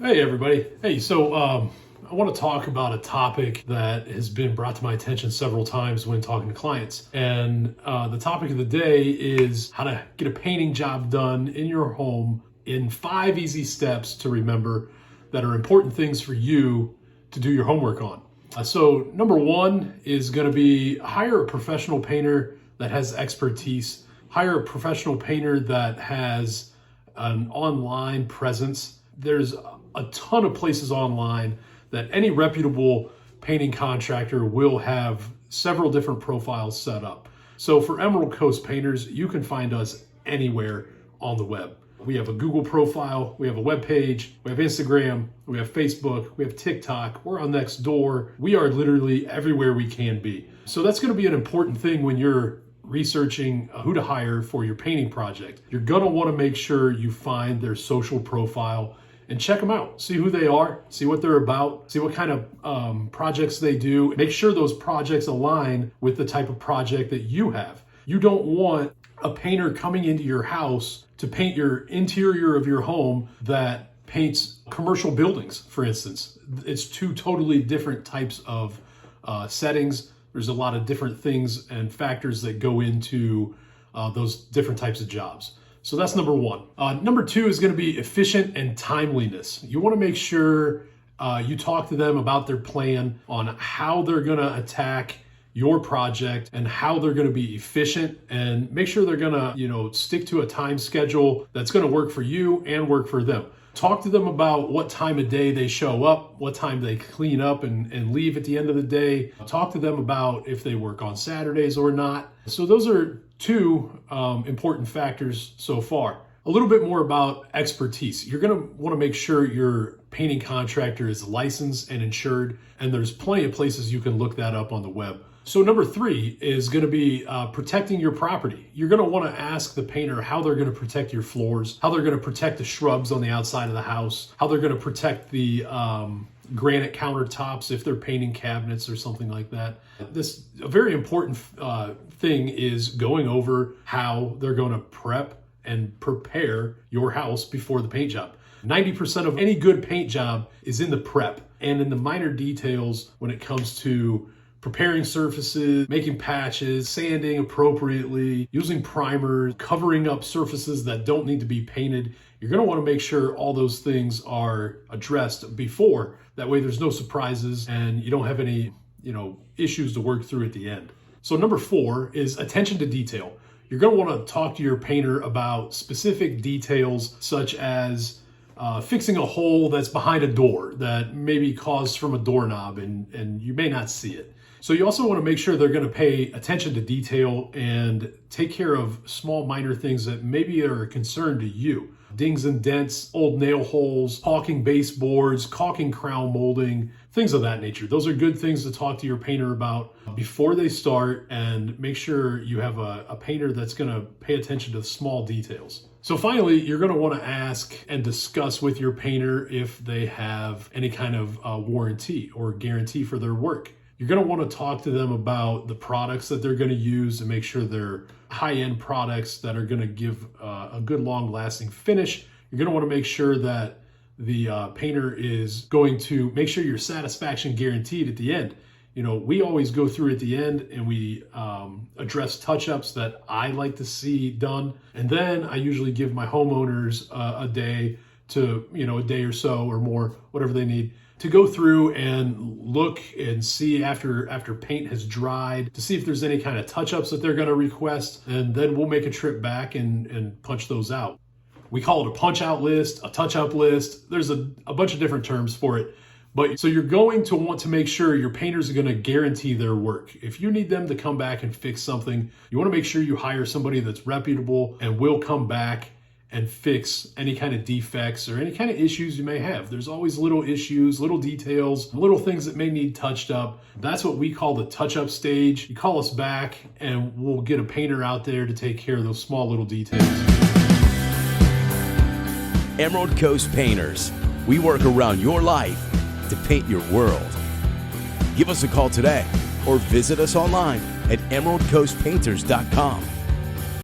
Hey everybody. Hey, so I want to talk about a topic that has been brought to my attention several times when talking to clients. And the topic of the day is how to get a painting job done in your home in 5 easy steps to remember that are important things for you to do your homework on. So number one is going to be hire a professional painter that has expertise. Hire a professional painter that has an online presence. There's a ton of places online that any reputable painting contractor will have several different profiles set up. So for Emerald Coast Painters, you can find us anywhere on the web. We have a Google profile, we have a web page, we have Instagram, we have Facebook, we have TikTok, we're on NextDoor. We are literally everywhere we can be. So that's going to be an important thing when you're researching who to hire for your painting project. You're going to want to make sure you find their social profile and check them out. See who they are, see what they're about, see what kind of projects they do. Make sure those projects align with the type of project that you have. You don't want a painter coming into your house to paint your interior of your home that paints commercial buildings, for instance. It's two totally different types of settings. There's a lot of different things and factors that go into those different types of jobs. So that's number one. Number two is going to be efficient and timeliness. You want to make sure you talk to them about their plan on how they're going to attack your project and how they're going to be efficient, and make sure they're going to, stick to a time schedule that's going to work for you and work for them. Talk to them about what time of day they show up, what time they clean up and leave at the end of the day. Talk to them about if they work on Saturdays or not. So those are two important factors so far. A little bit more about expertise. You're going to want to make sure your painting contractor is licensed and insured, and there's plenty of places you can look that up on the web. So number three is going to be protecting your property. You're going to want to ask the painter how they're going to protect your floors, how they're going to protect the shrubs on the outside of the house, how they're going to protect the granite countertops if they're painting cabinets or something like that. A very important thing is going over how they're going to prep and prepare your house before the paint job. 90% of any good paint job is in the prep and in the minor details when it comes to preparing surfaces, making patches, sanding appropriately, using primers, covering up surfaces that don't need to be painted. You're going to want to make sure all those things are addressed before. That way there's no surprises and you don't have any, issues to work through at the end. So number four is attention to detail. You're going to want to talk to your painter about specific details such as fixing a hole that's behind a door that maybe caused from a doorknob and you may not see it. So you also want to make sure they're going to pay attention to detail and take care of small minor things that maybe are a concern to you. Dings and dents, old nail holes, caulking baseboards, caulking crown molding, things of that nature. Those are good things to talk to your painter about before they start, and make sure you have a painter that's going to pay attention to small details. So finally, you're going to want to ask and discuss with your painter if they have any kind of warranty or guarantee for their work. You're going to want to talk to them about the products that they're going to use and make sure they're high-end products that are going to give a good long-lasting finish. You're going to want to make sure that the painter is going to make sure your satisfaction guaranteed at the end. We always go through at the end and we address touch-ups that I like to see done. And then I usually give my homeowners a day or so or more, whatever they need, to go through and look and see after paint has dried to see if there's any kind of touch-ups that they're going to request. And then we'll make a trip back and punch those out. We call it a punch-out list, a touch-up list. There's a bunch of different terms for it. But so you're going to want to make sure your painters are going to guarantee their work. If you need them to come back and fix something, you want to make sure you hire somebody that's reputable and will come back and fix any kind of defects or any kind of issues you may have. There's always little issues, little details, little things that may need touched up. That's what we call the touch-up stage. You call us back and we'll get a painter out there to take care of those small little details. Emerald Coast Painters. We work around your life to paint your world. Give us a call today or visit us online at emeraldcoastpainters.com.